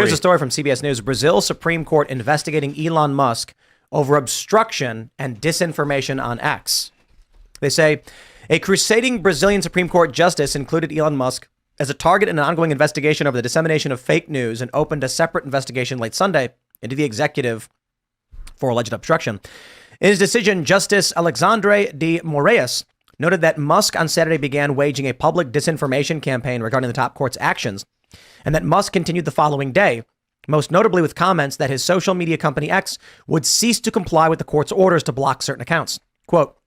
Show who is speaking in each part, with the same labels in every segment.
Speaker 1: Here's a story from CBS News. Brazil Supreme Court investigating Elon Musk over obstruction and disinformation on X. They say a crusading Brazilian Supreme Court justice included Elon Musk as a target in an ongoing investigation over the dissemination of fake news and opened a separate investigation late Sunday into the executive for alleged obstruction. In his decision, Justice Alexandre de Moraes noted that Musk on Saturday began waging a public disinformation campaign regarding the top court's actions, and that Musk continued the following day, most notably with comments that his social media company X would cease to comply with the court's orders to block certain accounts. Quote,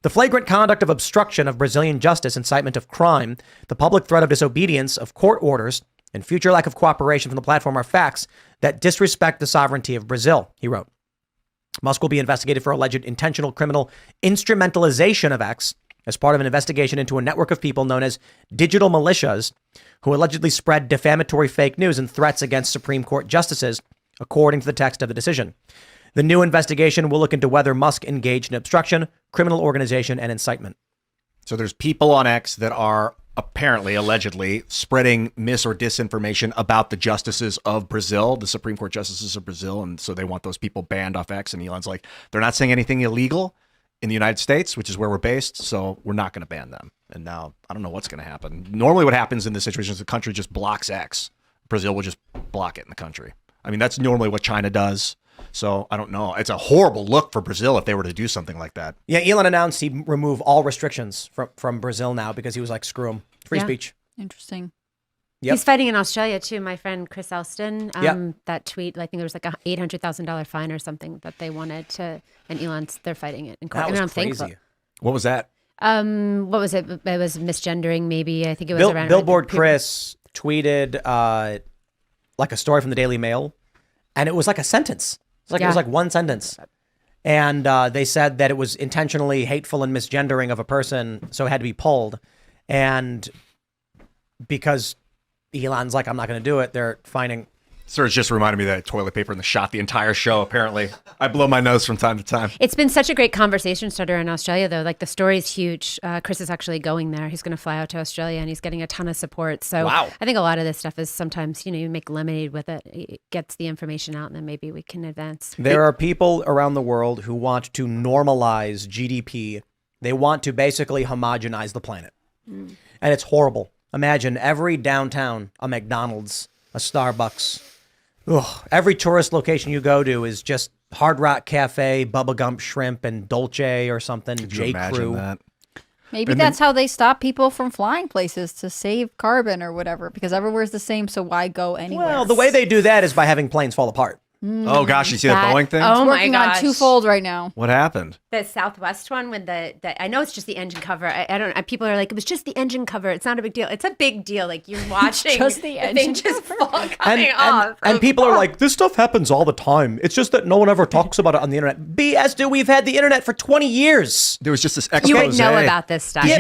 Speaker 1: the flagrant conduct of obstruction of Brazilian justice, incitement of crime, the public threat of disobedience of court orders, and future lack of cooperation from the platform are facts that disrespect the sovereignty of Brazil, he wrote. Musk will be investigated for alleged intentional criminal instrumentalization of X as part of an investigation into a network of people known as digital militias who allegedly spread defamatory fake news and threats against Supreme Court justices, according to the text of the decision. The new investigation will look into whether Musk engaged in obstruction, criminal organization, and incitement.
Speaker 2: So there's people on X that are apparently, allegedly, spreading mis or disinformation about the justices of Brazil, the Supreme Court justices of Brazil. And so they want those people banned off X. And Elon's like, they're not saying anything illegal in the United States, which is where we're based. So we're not going to ban them. And now I don't know what's going to happen. Normally what happens in this situation is the country just blocks X. Brazil will just block it in the country. I mean, that's normally what China does. So I don't know. It's a horrible look for Brazil if they were to do something like that.
Speaker 1: Yeah, Elon announced he'd remove all restrictions from Brazil now because he was like, screw him. Free speech.
Speaker 3: Interesting.
Speaker 1: Yep.
Speaker 4: He's fighting in Australia too. My friend Chris Elston, that tweet, I think there was like a $800,000 fine or something that they wanted to, and they're fighting it in court.
Speaker 1: That was crazy.
Speaker 2: What was that?
Speaker 4: What was it? It was misgendering, maybe. I think it was around.
Speaker 1: Billboard Chris tweeted like a story from the Daily Mail, and it was like a sentence. It was like one sentence. And they said that it was intentionally hateful and misgendering of a person, so it had to be pulled. And because Elon's like, I'm not going to do it, they're finding.
Speaker 2: Serge just reminded me that toilet paper in the shot the entire show, apparently. I blow my nose from time to time.
Speaker 4: It's been such a great conversation starter in Australia, though. Like, the story's huge. Chris is actually going there. He's going to fly out to Australia, and he's getting a ton of support. So I think a lot of this stuff is sometimes, you make lemonade with it. It gets the information out, and then maybe we can advance.
Speaker 1: There are people around the world who want to normalize GDP. They want to basically homogenize the planet. And it's horrible. Imagine every downtown, a McDonald's, a Starbucks. Ugh, every tourist location you go to is just Hard Rock Cafe, Bubba Gump Shrimp, and Dolce or something. J. Crew.
Speaker 2: That?
Speaker 3: Maybe that's how they stop people from flying places, to save carbon or whatever, because everywhere's the same, so why go anywhere?
Speaker 1: Well, the way they do that is by having planes fall apart.
Speaker 2: Oh gosh, you see that Boeing thing?
Speaker 4: Oh
Speaker 3: It's
Speaker 4: my
Speaker 3: working
Speaker 4: gosh.
Speaker 3: on twofold right now.
Speaker 2: What happened?
Speaker 4: The Southwest one, when I know it's just the engine cover. I don't. People are like, it was just the engine cover. It's not a big deal. It's a big deal. Like, you're watching
Speaker 3: just the engine
Speaker 4: thing just
Speaker 3: cover.
Speaker 4: fall coming off.
Speaker 1: And people are like, this stuff happens all the time. It's just that no one ever talks about it on the internet. BS, dude, we've had the internet for 20 years.
Speaker 2: There was just this expose.
Speaker 4: You would know about this stuff.
Speaker 1: Yeah,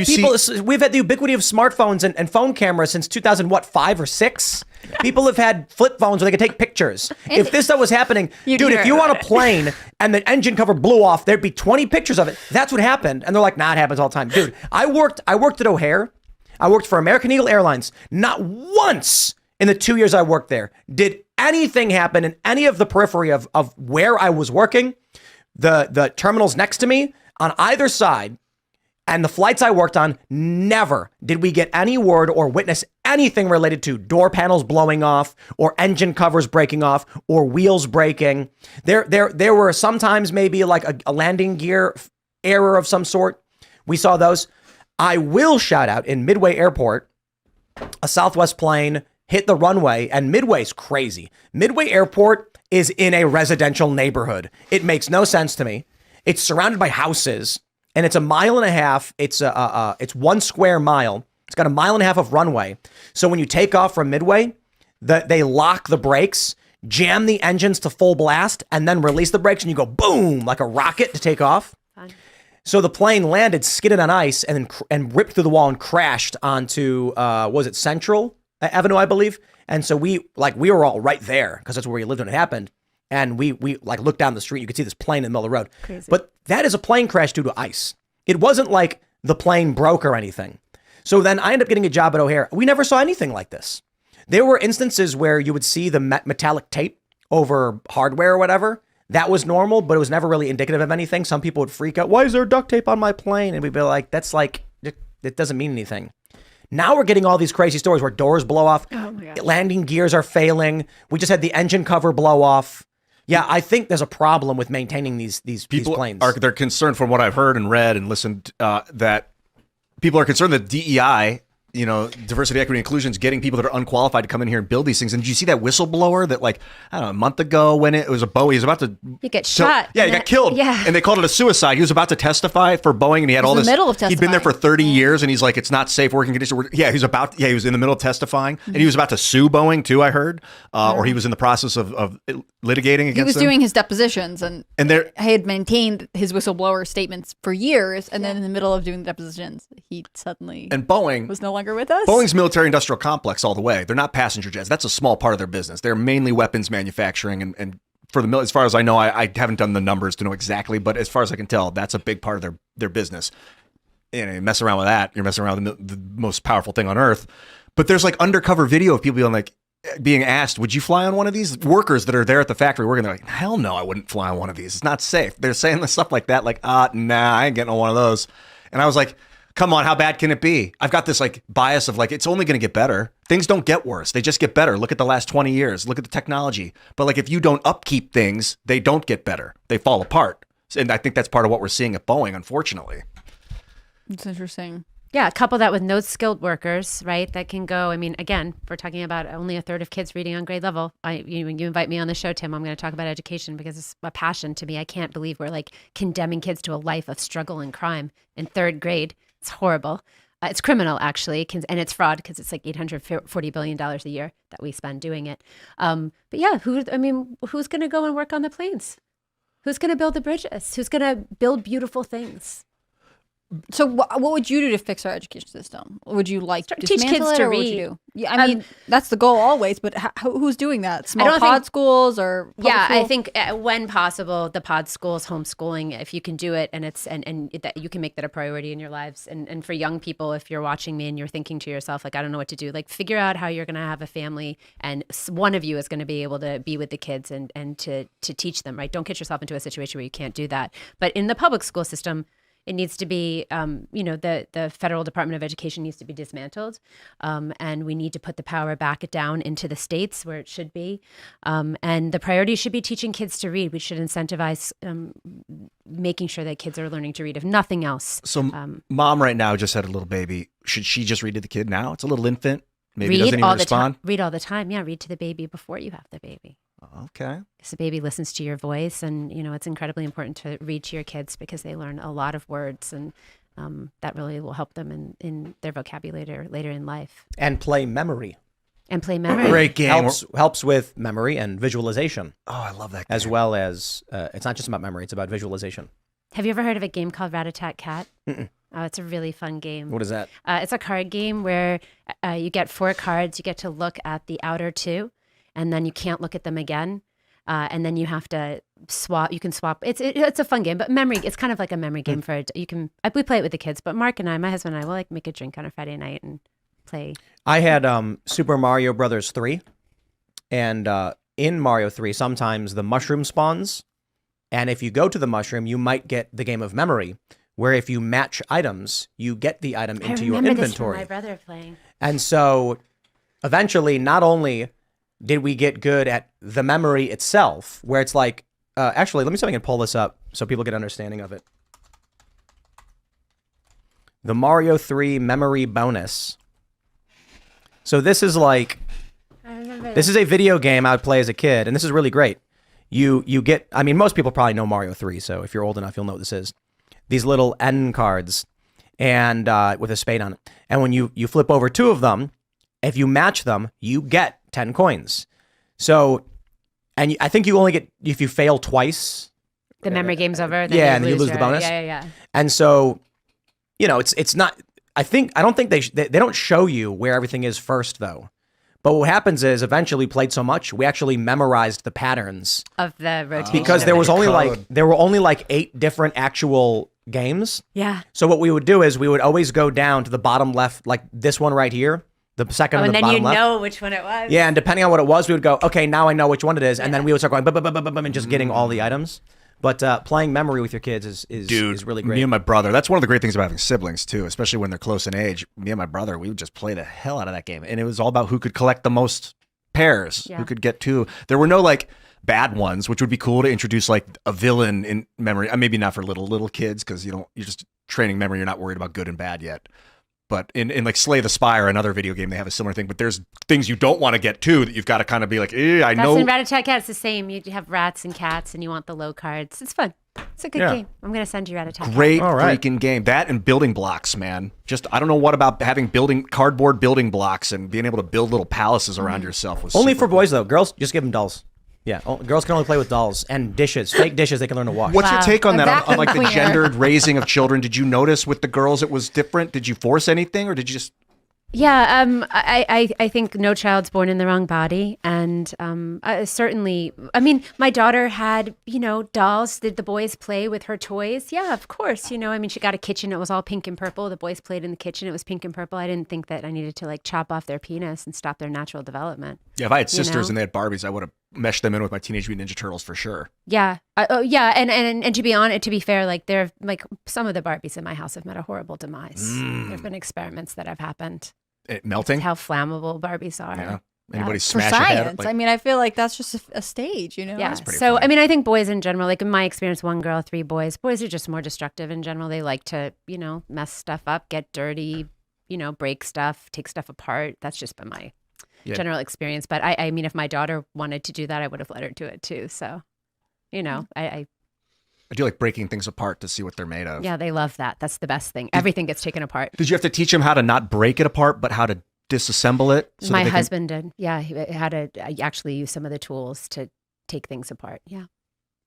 Speaker 1: we've had the ubiquity of smartphones and phone cameras since 2005 or 6. People have had flip phones where they could take pictures. If this stuff was happening, dude, if you were on a plane and the engine cover blew off, there'd be 20 pictures of it. That's what happened. And they're like, nah, it happens all the time. Dude, I worked at O'Hare. I worked for American Eagle Airlines. Not once in the 2 years I worked there did anything happen in any of the periphery of where I was working. The terminals next to me on either side and the flights I worked on, never did we get any word or witness anything related to door panels blowing off or engine covers breaking off or wheels breaking. There were sometimes maybe like a landing gear error of some sort. We saw those. I will shout out in Midway Airport, a Southwest plane hit the runway, and Midway's crazy. Midway Airport is in a residential neighborhood. It makes no sense to me. It's surrounded by houses. And it's a mile and a half. It's 1 square mile. It's got a mile and a half of runway. So when you take off from Midway, they lock the brakes, jam the engines to full blast, and then release the brakes, and you go boom like a rocket to take off. Fun. So the plane landed, skidded on ice, and ripped through the wall and crashed onto was it Central Avenue, I believe. And so we were all right there because that's where we lived when it happened. And we looked down the street. You could see this plane in the middle of the road. Crazy. But that is a plane crash due to ice. It wasn't like the plane broke or anything. So then I ended up getting a job at O'Hare. We never saw anything like this. There were instances where you would see the metallic tape over hardware or whatever. That was normal, but it was never really indicative of anything. Some people would freak out. Why is there duct tape on my plane? And we'd be like, that's like, it doesn't mean anything. Now we're getting all these crazy stories where doors blow off, landing gears are failing. We just had the engine cover blow off. Yeah, I think there's a problem with maintaining these planes.
Speaker 2: They're concerned, from what I've heard and read and listened, that people are concerned that DEI, diversity, equity, inclusion, is getting people that are unqualified to come in here and build these things. And did you see that whistleblower that, like, I don't know, a month ago when it was a Boeing, he was about to
Speaker 4: get shot.
Speaker 2: Yeah, he got killed.
Speaker 4: Yeah.
Speaker 2: And they called it a suicide. He was about to testify for Boeing, and he had all this.
Speaker 3: In the middle of testifying.
Speaker 2: He'd been there for 30 years, and he's like, it's not safe working conditions. He was in the middle of testifying, and he was about to sue Boeing too, I heard, or he was in the process of litigating against them.
Speaker 3: He was doing his depositions, and
Speaker 2: he
Speaker 3: had maintained his whistleblower statements for years, and then in the middle of doing the depositions, he suddenly
Speaker 2: Boeing
Speaker 3: was no longer with us.
Speaker 2: Boeing's military industrial complex all the way. They're not passenger jets. That's a small part of their business. They're mainly weapons manufacturing, and for the as far as I know, I haven't done the numbers to know exactly, but as far as I can tell, that's a big part of their business. You mess around with that, you're messing around with the most powerful thing on earth. But there's like undercover video of people being asked, would you fly on one of these? Workers that are there at the factory working, they're like, hell no, I wouldn't fly on one of these. It's not safe. They're saying stuff like that, like, nah, I ain't getting on one of those. And I was like, come on, how bad can it be? I've got this like bias of like, it's only going to get better. Things don't get worse. They just get better. Look at the last 20 years. Look at the technology. But like, if you don't upkeep things, they don't get better. They fall apart. And I think that's part of what we're seeing at Boeing, unfortunately.
Speaker 3: It's interesting.
Speaker 4: Yeah, couple that with no skilled workers, right? That can go. I mean, again, we're talking about only a third of kids reading on grade level. You invite me on the show, Tim, I'm going to talk about education because it's a passion to me. I can't believe we're like condemning kids to a life of struggle and crime in third grade. It's horrible. It's criminal, actually, and it's fraud because it's like $840 billion a year that we spend doing it. But yeah, who's going to go and work on the planes? Who's going to build the bridges? Who's going to build beautiful things?
Speaker 3: So what would you do to fix our education system? Would you like
Speaker 4: teach kids to read?
Speaker 3: What would you do? Yeah, I mean, that's the goal always, but who's doing that? Small pod schools or
Speaker 4: yeah, school? I think when possible, the pod schools, homeschooling, if you can do it, and that you can make that a priority in your lives. And for young people, if you're watching me and you're thinking to yourself, like, I don't know what to do, like figure out how you're going to have a family, and one of you is going to be able to be with the kids and to teach them, right? Don't get yourself into a situation where you can't do that. But in the public school system, it needs to be, the federal Department of Education needs to be dismantled, and we need to put the power back down into the states where it should be. And the priority should be teaching kids to read. We should incentivize making sure that kids are learning to read, if nothing else.
Speaker 2: So mom right now just had a little baby. Should she just read to the kid now? It's a little infant. Maybe doesn't even respond.
Speaker 4: Read all the time. Yeah, read to the baby before you have the baby.
Speaker 2: Okay.
Speaker 4: Because the baby listens to your voice, and it's incredibly important to read to your kids because they learn a lot of words, and that really will help them in their vocabulary later in life.
Speaker 1: And play memory.
Speaker 2: Great game.
Speaker 1: Helps with memory and visualization.
Speaker 2: Oh, I love that game.
Speaker 1: As well as, it's not just about memory, it's about visualization.
Speaker 4: Have you ever heard of a game called Rat-a-Tat-Cat?
Speaker 1: Mm-mm.
Speaker 4: Oh, it's a really fun game.
Speaker 1: What is that?
Speaker 4: It's a card game where you get 4 cards. You get to look at the outer 2, and then you can't look at them again. And then you have to swap. You can swap. It's a fun game, but memory. It's kind of like a memory game for it. We play it with the kids, but Mark and I, my husband and I, will like make a drink on a Friday night and play.
Speaker 1: I had Super Mario Brothers 3, and in Mario 3, sometimes the mushroom spawns, and if you go to the mushroom, you might get the game of memory, where if you match items, you get the item into your inventory.
Speaker 4: This from my brother playing.
Speaker 1: And so, eventually, not only did we get good at the memory itself, where it's like, actually, let me see if I can pull this up so people get an understanding of it. The Mario 3 memory bonus. So this is like, this is a video game I would play as a kid, and this is really great. You get, I mean, most people probably know Mario 3, so if you're old enough, you'll know what this is. These little N cards, and with a spade on it. And when you flip over 2 of them, if you match them, you get 10 coins. So, and I think you only get, if you fail twice.
Speaker 4: The memory game's over.
Speaker 1: Then and you lose the bonus.
Speaker 4: Yeah.
Speaker 1: And so, it's not, I don't think they don't show you where everything is first, though. But what happens is, eventually, we played so much, we actually memorized the patterns
Speaker 4: of the rotation.
Speaker 1: Because there were only like 8 different actual games.
Speaker 4: Yeah.
Speaker 1: So what we would do is we would always go down to the bottom left, like this one right here, the second
Speaker 4: Oh,
Speaker 1: on
Speaker 4: and
Speaker 1: the
Speaker 4: then
Speaker 1: bottom
Speaker 4: you
Speaker 1: left.
Speaker 4: know which one it was.
Speaker 1: Yeah, and depending on what it was, we would go, okay, now I know which one it is, and then we would start going, and just getting all the items. But playing memory with your kids is really great.
Speaker 2: Me and my brother, that's one of the great things about having siblings too, especially when they're close in age. Me and my brother, we would just play the hell out of that game. And it was all about who could collect the most pairs, who could get two. There were no like bad ones, which would be cool to introduce like a villain in memory. Maybe not for little kids, because you're just training memory. You're not worried about good and bad yet. But in like Slay the Spire, another video game, they have a similar thing. But there's things you don't want to get too that you've got to kind of be like, I know.
Speaker 4: That's in Rat-a-tat Cat. It's the same. You have rats and cats, and you want the low cards. It's fun. It's a good game. I'm going to send you Rat-a-tat Cat.
Speaker 2: Great freaking game. That and building blocks, man. Just, I don't know what about having cardboard building blocks and being able to build little palaces around yourself was
Speaker 1: Only
Speaker 2: super
Speaker 1: for boys, though. Girls, just give them dolls. Yeah, girls can only play with dolls and dishes, fake dishes they can learn to wash.
Speaker 2: What's your take on that? On like the
Speaker 3: Cleaner.
Speaker 2: gendered raising of children? Did you notice with the girls it was different? Did you force anything, or did you just...
Speaker 4: Yeah, I think no child's born in the wrong body, and certainly, I mean, my daughter had, dolls. Did the boys play with her toys? Yeah, of course. I mean, she got a kitchen. It was all pink and purple. The boys played in the kitchen. It was pink and purple. I didn't think that I needed to like chop off their penis and stop their natural development.
Speaker 2: Yeah, if I had sisters and they had Barbies, I would have meshed them in with my Teenage Mutant Ninja Turtles for sure.
Speaker 4: Yeah. Yeah. And to be fair, like they're like some of the Barbies in my house have met a horrible demise. There have been experiments that have happened.
Speaker 2: Melting?
Speaker 4: How flammable Barbies are.
Speaker 2: Yeah. Anybody
Speaker 3: For
Speaker 2: smash a head?
Speaker 3: science. I mean, I feel like that's just a stage,
Speaker 4: Yeah.
Speaker 2: pretty
Speaker 4: So,
Speaker 2: funny.
Speaker 4: I mean, I think boys in general, like in my experience, 1 girl, 3 boys. Boys are just more destructive in general. They like to, mess stuff up, get dirty, break stuff, take stuff apart. That's just been my general experience. But I mean, if my daughter wanted to do that, I would have let her do it too. So,
Speaker 2: I do like breaking things apart to see what they're made of.
Speaker 4: Yeah, they love that. That's the best thing. Everything gets taken apart.
Speaker 2: Did you have to teach them how to not break it apart, but how to disassemble it? So
Speaker 4: My husband did. Yeah, he had to actually use some of the tools to take things apart. Yeah.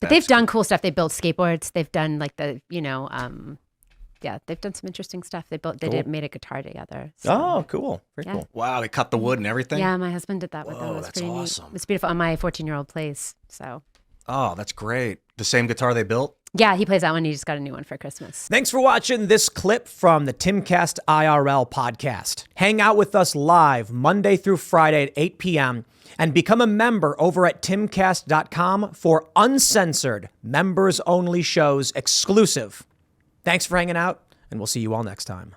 Speaker 4: But they've done cool stuff. They built skateboards. They've done like they've done some interesting stuff. They made a guitar together. So.
Speaker 1: Oh, cool. Very cool.
Speaker 2: Wow, they cut the wood and everything?
Speaker 4: Yeah, my husband did that with them. It was
Speaker 2: that's
Speaker 4: pretty
Speaker 2: awesome.
Speaker 4: neat. It's beautiful. And my 14-year-old plays. So.
Speaker 2: Oh, that's great. The same guitar they built?
Speaker 4: Yeah, he plays that one. He just got a new one for Christmas.
Speaker 1: Thanks for watching this clip from the Timcast IRL podcast. Hang out with us live Monday through Friday at 8 p.m. and become a member over at timcast.com for uncensored, members-only shows exclusive. Thanks for hanging out, and we'll see you all next time.